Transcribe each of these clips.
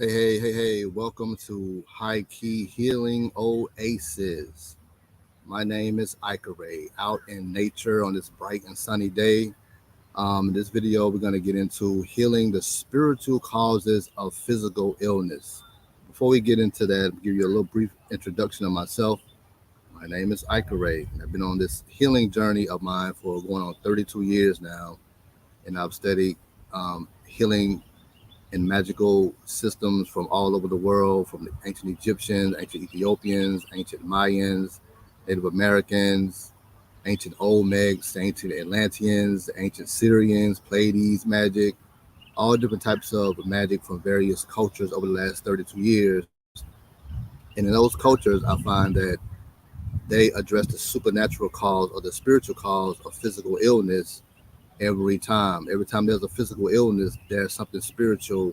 Hey, welcome to HÍKEE Healing Oasis. My name is HÍKEE, out in nature on this bright and sunny day. In this video, we're going to get into healing the spiritual causes of physical illness. Before we get into that, I'll give you a little brief introduction of myself. My name is HÍKEE, and I've been on this healing journey of mine for going on 32 years now, and I've studied healing and magical systems from all over the world, from the ancient Egyptians, ancient Ethiopians, ancient Mayans, Native Americans, ancient Olmecs, ancient Atlanteans, ancient Syrians, Pleiades magic, all different types of magic from various cultures over the last 32 years. And in those cultures, I find that they address the supernatural cause or the spiritual cause of physical illness every time. Every time there's a physical illness, there's something spiritual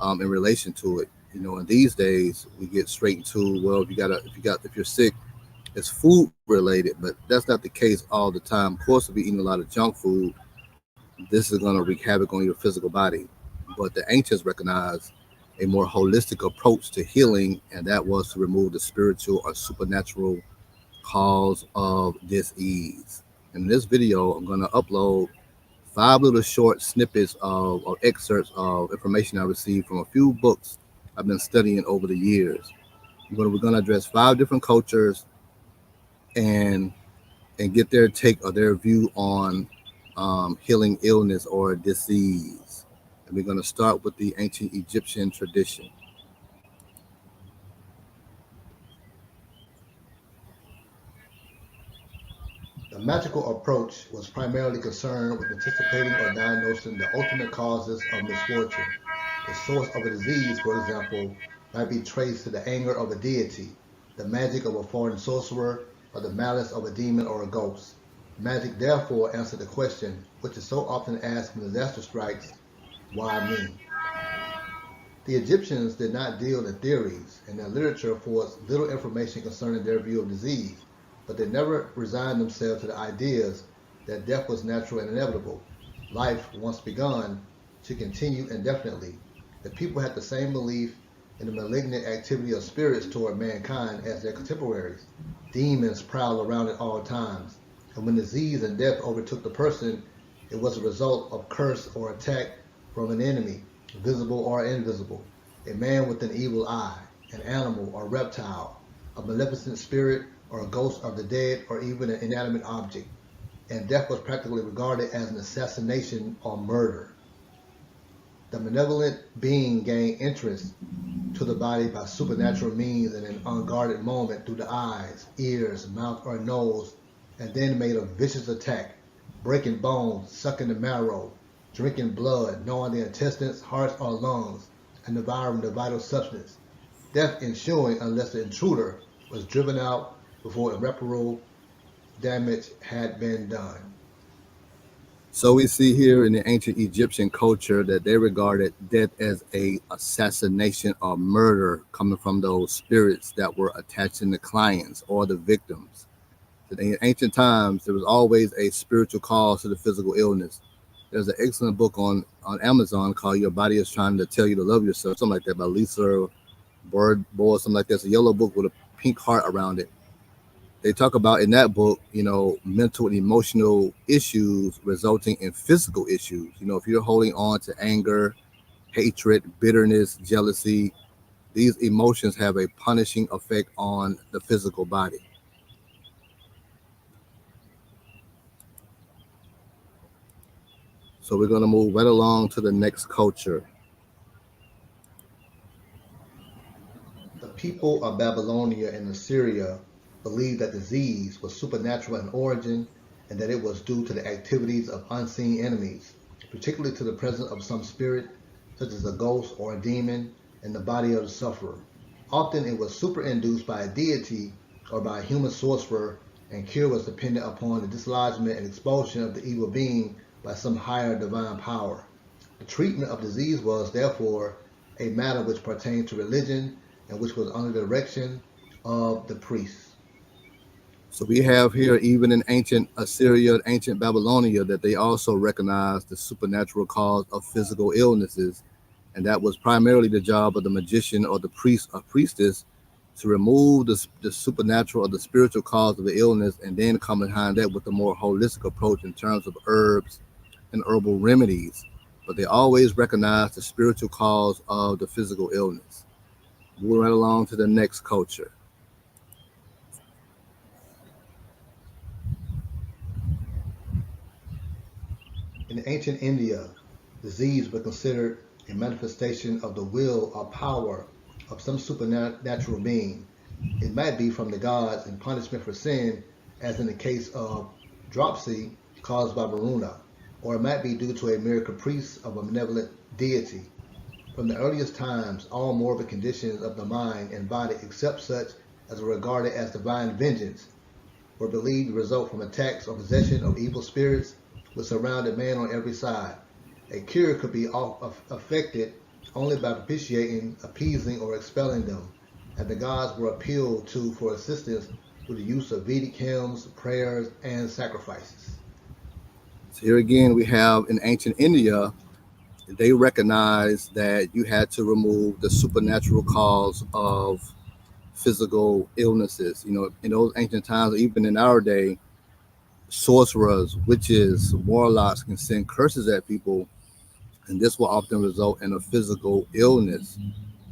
in relation to it. And these days we get straight into, well, if you're sick, it's food related, but that's not the case all the time. Of course, if you're eating a lot of junk food, this is going to wreak havoc on your physical body. But the ancients recognized a more holistic approach to healing, and that was to remove the spiritual or supernatural cause of disease. In this video, I'm going to upload 5 little short snippets of excerpts of information I received from a few books I've been studying over the years. We're going to address 5 different cultures and get their take or their view on healing illness or disease. And we're going to start with the ancient Egyptian tradition. The magical approach was primarily concerned with anticipating or diagnosing the ultimate causes of misfortune. The source of a disease, for example, might be traced to the anger of a deity, the magic of a foreign sorcerer, or the malice of a demon or a ghost. Magic therefore answered the question, which is so often asked when disaster strikes, why me? The Egyptians did not deal in theories, and their literature affords little information concerning their view of disease, but they never resigned themselves to the ideas that death was natural and inevitable. Life, once begun, should continue indefinitely. The people had the same belief in the malignant activity of spirits toward mankind as their contemporaries. Demons prowled around at all times, and when disease and death overtook the person, it was a result of curse or attack from an enemy, visible or invisible, a man with an evil eye, an animal or reptile, a maleficent spirit, or a ghost of the dead, or even an inanimate object, and death was practically regarded as an assassination or murder. The malevolent being gained entrance to the body by supernatural means in an unguarded moment through the eyes, ears, mouth, or nose, and then made a vicious attack, breaking bones, sucking the marrow, drinking blood, gnawing the intestines, hearts, or lungs, and devouring the vital substance. Death ensuing unless the intruder was driven out before irreparable damage had been done. So we see here in the ancient Egyptian culture that they regarded death as a assassination or murder coming from those spirits that were attaching the clients or the victims. In ancient times, there was always a spiritual cause to the physical illness. There's an excellent book on Amazon called Your Body is Trying to Tell You to Love Yourself, something like that, by Lisa Bird Boy, something like that. It's a yellow book with a pink heart around it. They talk about in that book, mental and emotional issues resulting in physical issues. If you're holding on to anger, hatred, bitterness, jealousy, these emotions have a punishing effect on the physical body. So we're going to move right along to the next culture. The people of Babylonia and Assyria believed that disease was supernatural in origin and that it was due to the activities of unseen enemies, particularly to the presence of some spirit, such as a ghost or a demon, in the body of the sufferer. Often it was superinduced by a deity or by a human sorcerer, and cure was dependent upon the dislodgement and expulsion of the evil being by some higher divine power. The treatment of disease was, therefore, a matter which pertained to religion and which was under the direction of the priests. So we have here, even in ancient Assyria, ancient Babylonia, that they also recognized the supernatural cause of physical illnesses And that was primarily the job of the magician or the priest or priestess to remove the supernatural or the spiritual cause of the illness, and then come behind that with a more holistic approach in terms of herbs and herbal remedies. But they always recognize the spiritual cause of the physical illness. Moving right along to the next culture. In ancient India, disease was considered a manifestation of the will or power of some supernatural being. It might be from the gods in punishment for sin, as in the case of dropsy caused by Varuna, or it might be due to a mere caprice of a benevolent deity. From the earliest times, all morbid conditions of the mind and body, except such as were regarded as divine vengeance, were believed to result from attacks or possession of evil spirits which surrounded man on every side. A cure could be effected only by propitiating, appeasing, or expelling them, and the gods were appealed to for assistance through the use of Vedic hymns, prayers, and sacrifices. So here again, we have in ancient India, they recognized that you had to remove the supernatural cause of physical illnesses. In those ancient times, even in our day, sorcerers, witches, warlocks can send curses at people, and this will often result in a physical illness.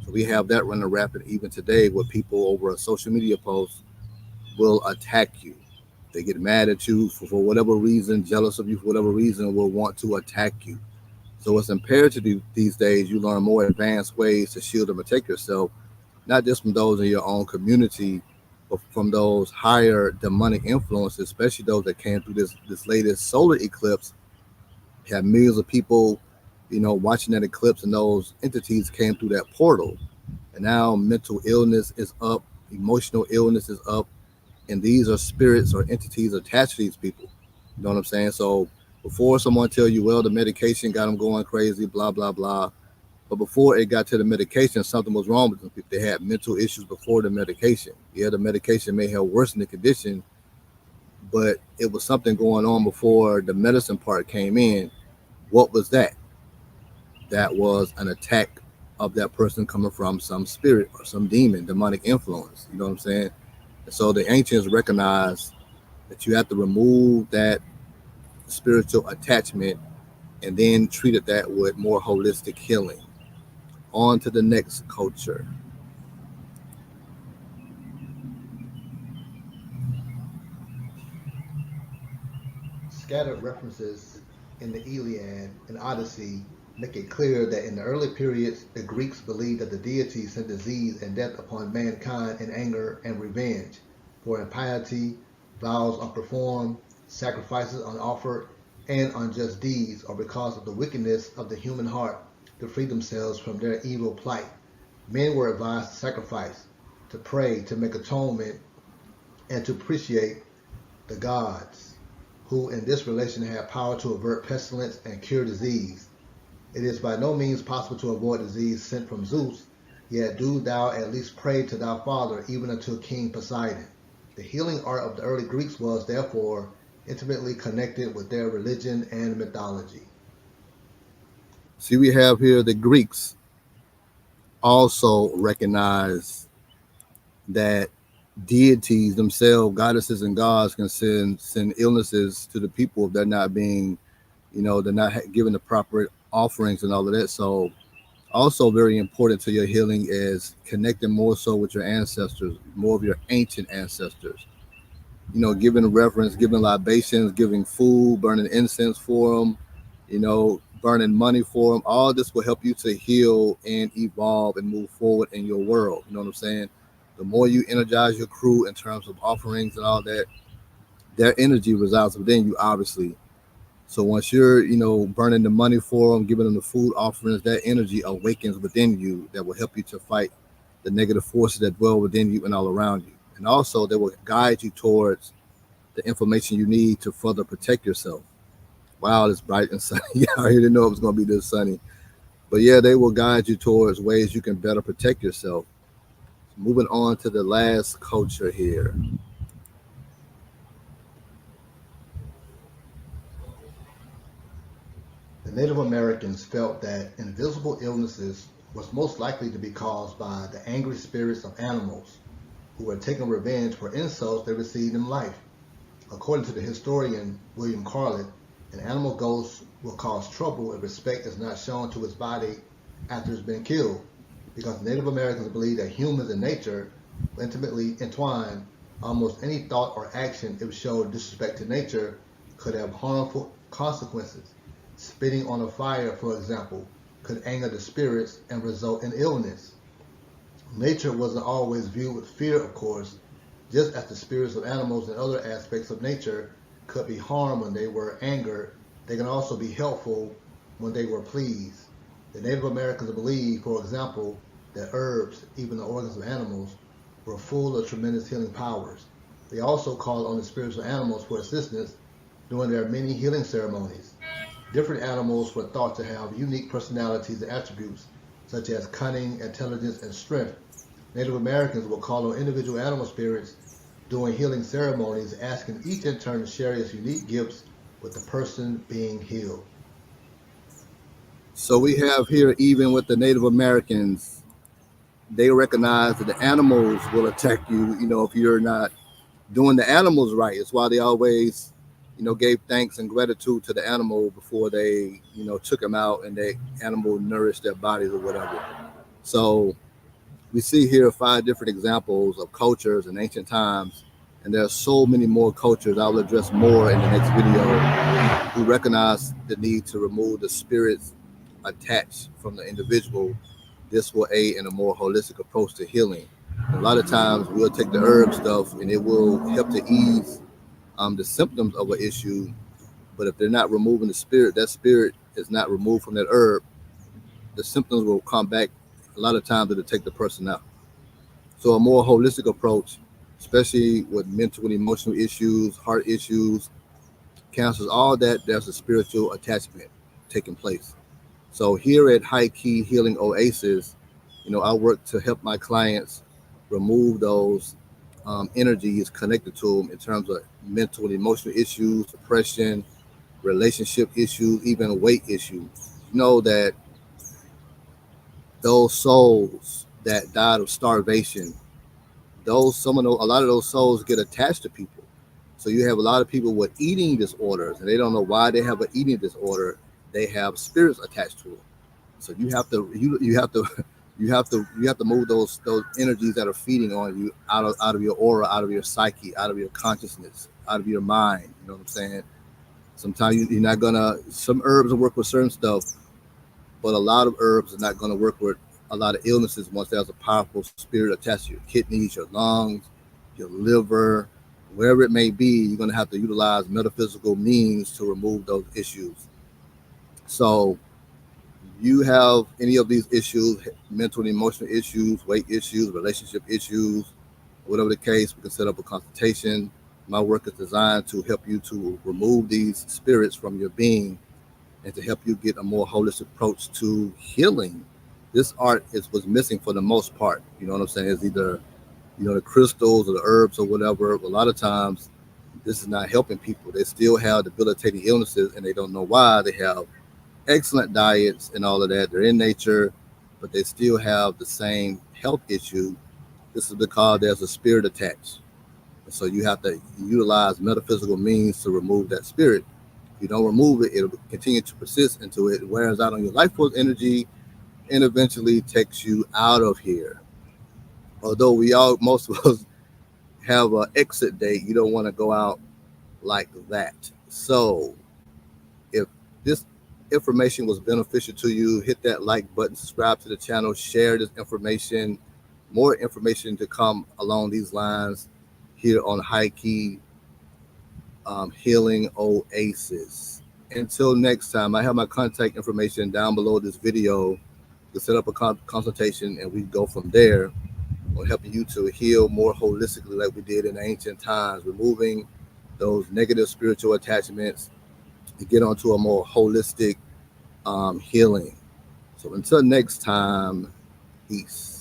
So we have that running rapid even today, where people over a social media post will attack you. They get mad at you for whatever reason, jealous of you for whatever reason, will want to attack you. So it's imperative these days you learn more advanced ways to shield and protect yourself, not just from those in your own community, but from those higher demonic influences, especially those that came through this latest solar eclipse. You have millions of people, watching that eclipse, and those entities came through that portal. And now mental illness is up, emotional illness is up, and these are spirits or entities attached to these people. You know what I'm saying? So before someone tell you, well, the medication got them going crazy, blah blah blah. But before it got to the medication, something was wrong with them. They had mental issues before the medication. Yeah, the medication may have worsened the condition, but it was something going on before the medicine part came in. What was that? That was an attack of that person coming from some spirit or some demon, demonic influence. You know what I'm saying? And so the ancients recognized that you have to remove that spiritual attachment and then treated that with more holistic healing. On to the next culture. Scattered references in the Iliad and Odyssey make it clear that in the early periods, the Greeks believed that the deity sent disease and death upon mankind in anger and revenge for impiety, vows unperformed, sacrifices unoffered, and unjust deeds, or because of the wickedness of the human heart to free themselves from their evil plight. Men were advised to sacrifice, to pray, to make atonement, and to appreciate the gods, who in this relation have power to avert pestilence and cure disease. It is by no means possible to avoid disease sent from Zeus, yet do thou at least pray to thy father, even unto King Poseidon. The healing art of the early Greeks was, therefore, intimately connected with their religion and mythology. See, we have here the Greeks also recognize that deities themselves, goddesses and gods, can send illnesses to the people if they're not being, they're not given the proper offerings and all of that. So also very important to your healing is connecting more so with your ancestors, more of your ancient ancestors. Giving reverence, giving libations, giving food, burning incense for them, burning money for them. All this will help you to heal and evolve and move forward in your world. You know what I'm saying? The more you energize your crew in terms of offerings and all that, their energy resides within you, obviously. So once you're, burning the money for them, giving them the food offerings, that energy awakens within you that will help you to fight the negative forces that dwell within you and all around you. And also, they will guide you towards the information you need to further protect yourself. Wow, it's bright and sunny. Yeah, I didn't know it was going to be this sunny. But yeah, they will guide you towards ways you can better protect yourself. Moving on to the last culture here. The The Native Americans felt that invisible illnesses was most likely to be caused by the angry spirits of animals who were taking revenge for insults they received in life. According to the historian William Carlet, an animal ghost will cause trouble if respect is not shown to its body after it's been killed, because Native Americans believe that humans and nature were intimately entwined. Almost any thought or action, if showed disrespect to nature, could have harmful consequences. Spitting on a fire, for example, could anger the spirits and result in illness. Nature wasn't always viewed with fear, of course, just as the spirits of animals and other aspects of nature could be harmed when they were angered, they can also be helpful when they were pleased. The Native Americans believed, for example, that herbs, even the organs of animals, were full of tremendous healing powers. They also called on the spirits of animals for assistance during their many healing ceremonies. Different animals were thought to have unique personalities and attributes, such as cunning, intelligence, and strength. Native Americans would call on individual animal spirits during healing ceremonies, asking each in turn to share its unique gifts with the person being healed. So we have here, even with the Native Americans, they recognize that the animals will attack you, if you're not doing the animals right. It's why they always, gave thanks and gratitude to the animal before they, took them out and the animal nourished their bodies or whatever. So we see here 5 different examples of cultures in ancient times, and there are so many more cultures. I will address more in the next video who recognize the need to remove the spirits attached from the individual. This will aid in a more holistic approach to healing. And a lot of times we'll take the herb stuff and it will help to ease the symptoms of an issue, but if they're not removing the spirit, that spirit is not removed from that herb, the symptoms will come back. A lot of times it'll take the person out. So a more holistic approach, especially with mental and emotional issues, heart issues, cancers, all that, there's a spiritual attachment taking place. So here at HÍKEE Healing Oasis, I work to help my clients remove those energies connected to them in terms of mental and emotional issues, depression, relationship issues, even weight issues. That those souls that died of starvation, a lot of those souls get attached to people. So you have a lot of people with eating disorders, and they don't know why they have an eating disorder. They have spirits attached to them. So you have to move those energies that are feeding on you out of your aura, out of your psyche, out of your consciousness, out of your mind. You know what I'm saying? Sometimes you're not gonna. Some herbs will work with certain stuff, but a lot of herbs are not gonna work with a lot of illnesses once there's a powerful spirit attached to your kidneys, your lungs, your liver, wherever it may be. You're gonna have to utilize metaphysical means to remove those issues. So you have any of these issues, mental and emotional issues, weight issues, relationship issues, whatever the case, we can set up a consultation. My work is designed to help you to remove these spirits from your being and to help you get a more holistic approach to healing. This art was missing for the most part. You know what I'm saying? It's either, the crystals or the herbs or whatever. A lot of times, this is not helping people. They still have debilitating illnesses and they don't know why. They have excellent diets and all of that. They're in nature, but they still have the same health issue. This is because there's a spirit attached. So you have to utilize metaphysical means to remove that spirit. If you don't remove it, it'll continue to persist until it wears out on your life force energy and eventually takes you out of here. Although most of us have an exit date, you don't want to go out like that. So if this information was beneficial to you, hit that like button, subscribe to the channel, share this information. More information to come along these lines here on HÍKEE Healing Oasis. Until next time, I have my contact information down below this video to set up a consultation, and we go from there on helping you to heal more holistically like we did in ancient times, removing those negative spiritual attachments to get onto a more holistic healing. So until next time, peace.